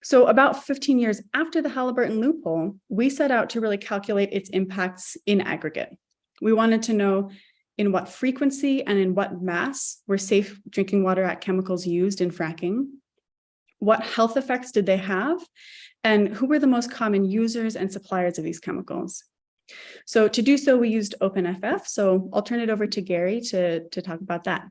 So about 15 years after the Halliburton loophole, we set out to really calculate its impacts in aggregate. We wanted to know in what frequency and in what mass were Safe Drinking Water Act chemicals used in fracking, what health effects did they have, and who were the most common users and suppliers of these chemicals. So to do so, we used OpenFF. So I'll turn it over to Gary to talk about that.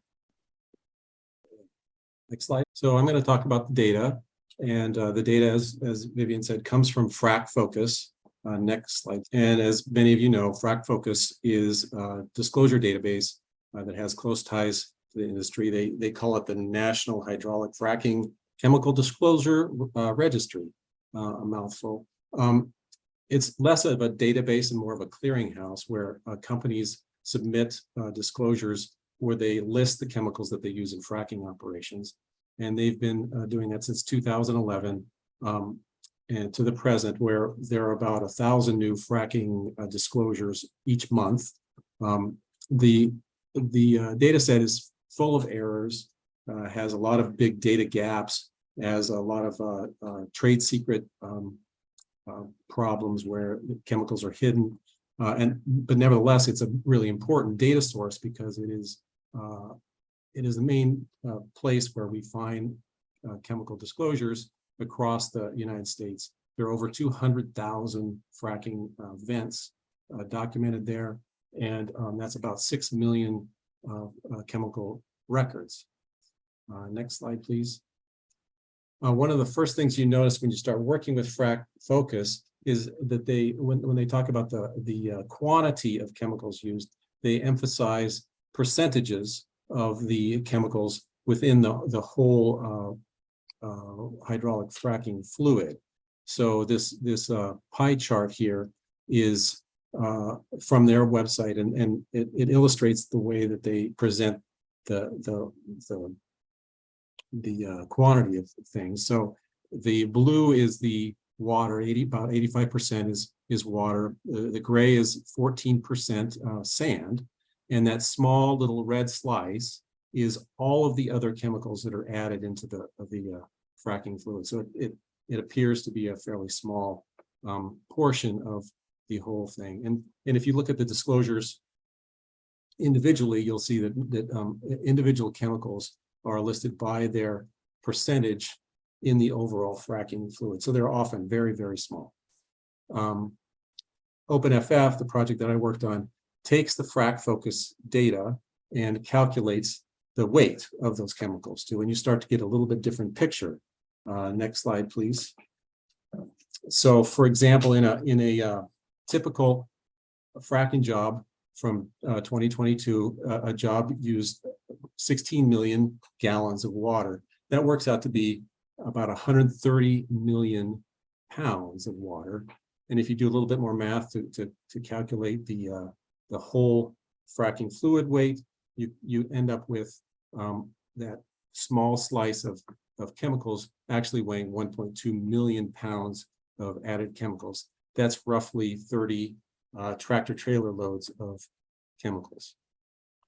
Next slide. So I'm going to talk about the data. And the data, as Vivian said, comes from FracFocus. Next slide. And as many of you know, FracFocus is a disclosure database that has close ties to the industry. They call it the National Hydraulic Fracking Chemical Disclosure Registry, a mouthful. It's less of a database and more of a clearinghouse where companies submit disclosures where they list the chemicals that they use in fracking operations. And they've been doing that since 2011 and to the present, where there are about 1,000 new fracking disclosures each month. The data set is full of errors, has a lot of big data gaps, has a lot of trade secret problems where chemicals are hidden. But nevertheless, it's a really important data source because it is the main place where we find chemical disclosures across the United States. There are over 200,000 fracking vents documented there, and that's about 6 million chemical records. Next slide, please. One of the first things you notice when you start working with FracFocus is that when they talk about the quantity of chemicals used, they emphasize percentages of the chemicals within the whole hydraulic fracking fluid. So this pie chart here is from their website, and it illustrates the way that they present the quantity of things. So the blue is the water, about 85% is water. The gray is 14% sand. And that small little red slice is all of the other chemicals that are added into the fracking fluid. So it appears to be a fairly small portion of the whole thing. And if you look at the disclosures individually, you'll see that individual chemicals are listed by their percentage in the overall fracking fluid. So they're often very, very small. OpenFF, the project that I worked on, takes the FracFocus data and calculates the weight of those chemicals too, and you start to get a little bit different picture. Next slide, please. So, for example, in a typical fracking job from 2022, a job used 16 million gallons of water. That works out to be about 130 million pounds of water. And if you do a little bit more math to calculate the whole fracking fluid weight, you end up with that small slice of chemicals actually weighing 1.2 million pounds of added chemicals. That's roughly 30 tractor trailer loads of chemicals.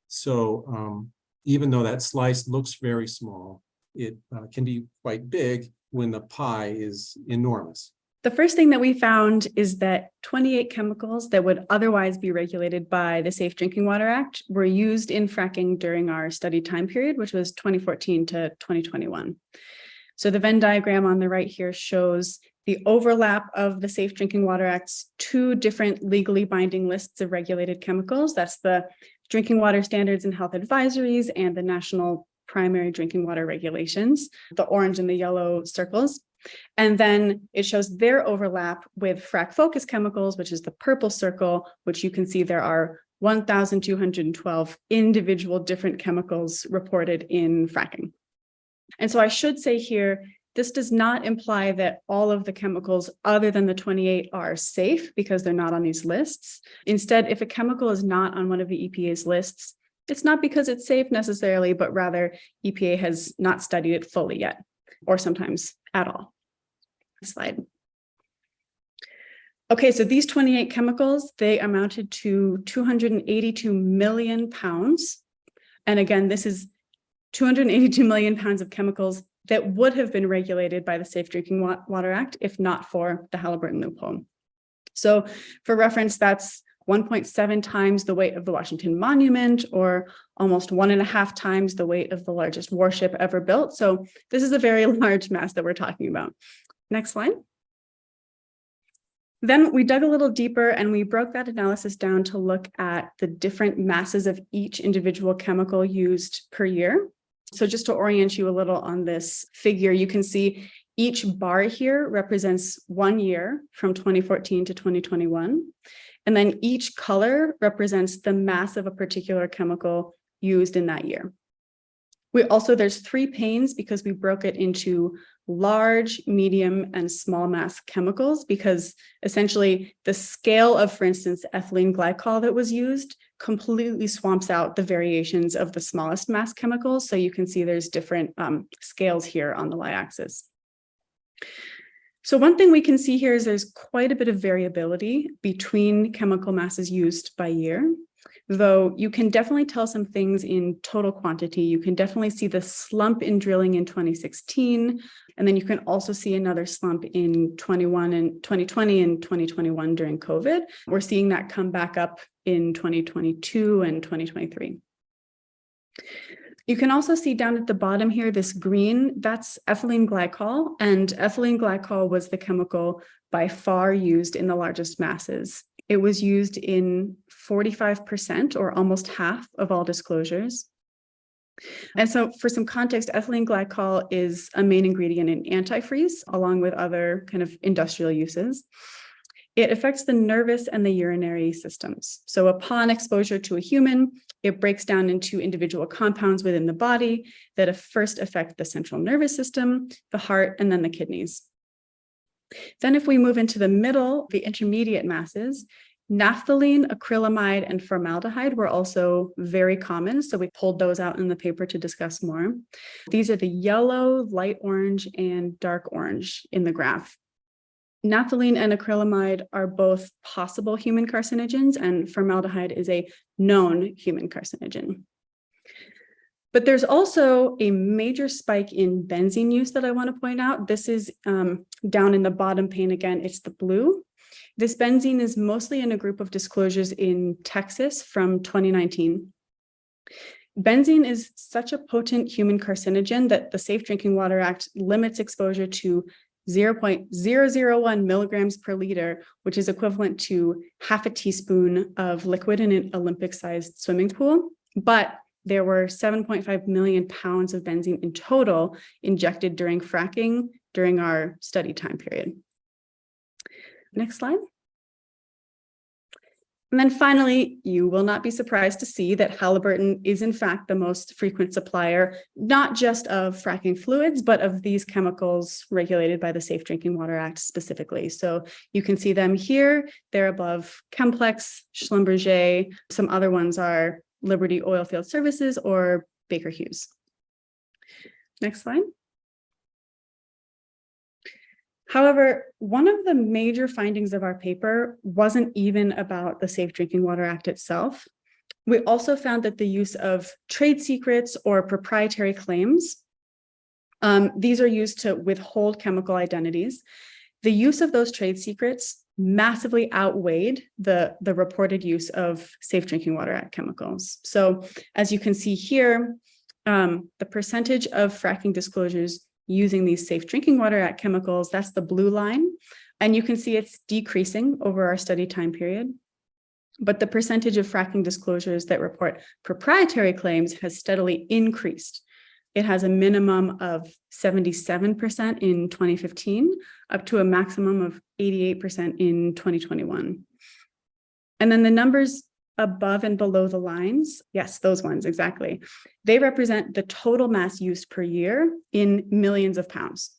So even though that slice looks very small, it can be quite big when the pie is enormous. The first thing that we found is that 28 chemicals that would otherwise be regulated by the Safe Drinking Water Act were used in fracking during our study time period, which was 2014 to 2021. So the Venn diagram on the right here shows the overlap of the Safe Drinking Water Act's two different legally binding lists of regulated chemicals. That's the Drinking Water Standards and Health Advisories and the National Primary Drinking Water Regulations, the orange and the yellow circles. And then it shows their overlap with FracFocus chemicals, which is the purple circle, which you can see there are 1,212 individual different chemicals reported in fracking. And so I should say here, this does not imply that all of the chemicals other than the 28 are safe because they're not on these lists. Instead, if a chemical is not on one of the EPA's lists, it's not because it's safe necessarily, but rather EPA has not studied it fully yet, or sometimes at all. Next slide. Okay, so these 28 chemicals, they amounted to 282 million pounds. And again, this is 282 million pounds of chemicals that would have been regulated by the Safe Drinking Water Act if not for the Halliburton loophole. So for reference, that's 1.7 times the weight of the Washington Monument, or almost 1.5 times the weight of the largest warship ever built. So this is a very large mass that we're talking about. Next slide. Then we dug a little deeper and we broke that analysis down to look at the different masses of each individual chemical used per year. So just to orient you a little on this figure, you can see each bar here represents 1 year from 2014 to 2021. And then each color represents the mass of a particular chemical used in that year. There's 3 panes because we broke it into large, medium, and small mass chemicals, because essentially the scale of, for instance, ethylene glycol that was used completely swamps out the variations of the smallest mass chemicals. So you can see there's different scales here on the y-axis. So one thing we can see here is there's quite a bit of variability between chemical masses used by year, though you can definitely tell some things in total quantity. You can definitely see the slump in drilling in 2016, and then you can also see another slump in 2020 and 2021 during COVID. We're seeing that come back up in 2022 and 2023. You can also see down at the bottom here, this green, that's ethylene glycol, and ethylene glycol was the chemical by far used in the largest masses. It was used in 45%, or almost half, of all disclosures. And so for some context, ethylene glycol is a main ingredient in antifreeze, along with other kind of industrial uses. It affects the nervous and the urinary systems. So upon exposure to a human, it breaks down into individual compounds within the body that first affect the central nervous system, the heart, and then the kidneys. Then if we move into the middle, the intermediate masses, naphthalene, acrylamide, and formaldehyde were also very common. So we pulled those out in the paper to discuss more. These are the yellow, light orange, and dark orange in the graph. Naphthalene and acrylamide are both possible human carcinogens, and formaldehyde is a known human carcinogen. But there's also a major spike in benzene use that I want to point out. This is down in the bottom pane again, it's the blue. This benzene is mostly in a group of disclosures in Texas from 2019. Benzene is such a potent human carcinogen that the Safe Drinking Water Act limits exposure to 0.001 milligrams per liter, which is equivalent to half a teaspoon of liquid in an Olympic-sized swimming pool. But there were 7.5 million pounds of benzene in total injected during fracking during our study time period. Next slide. And then finally, you will not be surprised to see that Halliburton is in fact the most frequent supplier, not just of fracking fluids, but of these chemicals regulated by the Safe Drinking Water Act specifically. So you can see them here, they're above Chemplex, Schlumberger, some other ones are Liberty Oilfield Services or Baker Hughes. Next slide. However, one of the major findings of our paper wasn't even about the Safe Drinking Water Act itself. We also found that the use of trade secrets or proprietary claims, these are used to withhold chemical identities. The use of those trade secrets massively outweighed the reported use of Safe Drinking Water Act chemicals. So as you can see here, the percentage of fracking disclosures using these Safe Drinking Water Act chemicals, that's the blue line. And you can see it's decreasing over our study time period. But the percentage of fracking disclosures that report proprietary claims has steadily increased. It has a minimum of 77% in 2015, up to a maximum of 88% in 2021. And then the numbers above and below the lines, yes, those ones, exactly. They represent the total mass used per year in millions of pounds.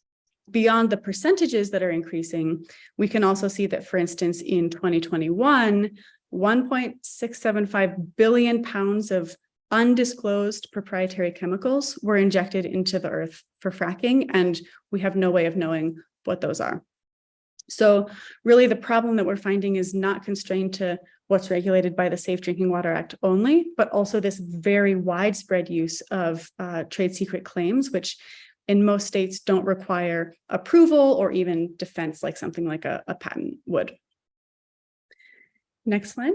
Beyond the percentages that are increasing, we can also see that, for instance, in 2021, 1.675 billion pounds of undisclosed proprietary chemicals were injected into the earth for fracking, and we have no way of knowing what those are. So really the problem that we're finding is not constrained to what's regulated by the Safe Drinking Water Act only, but also this very widespread use of trade secret claims, which in most states don't require approval or even defense like something like a patent would. Next slide.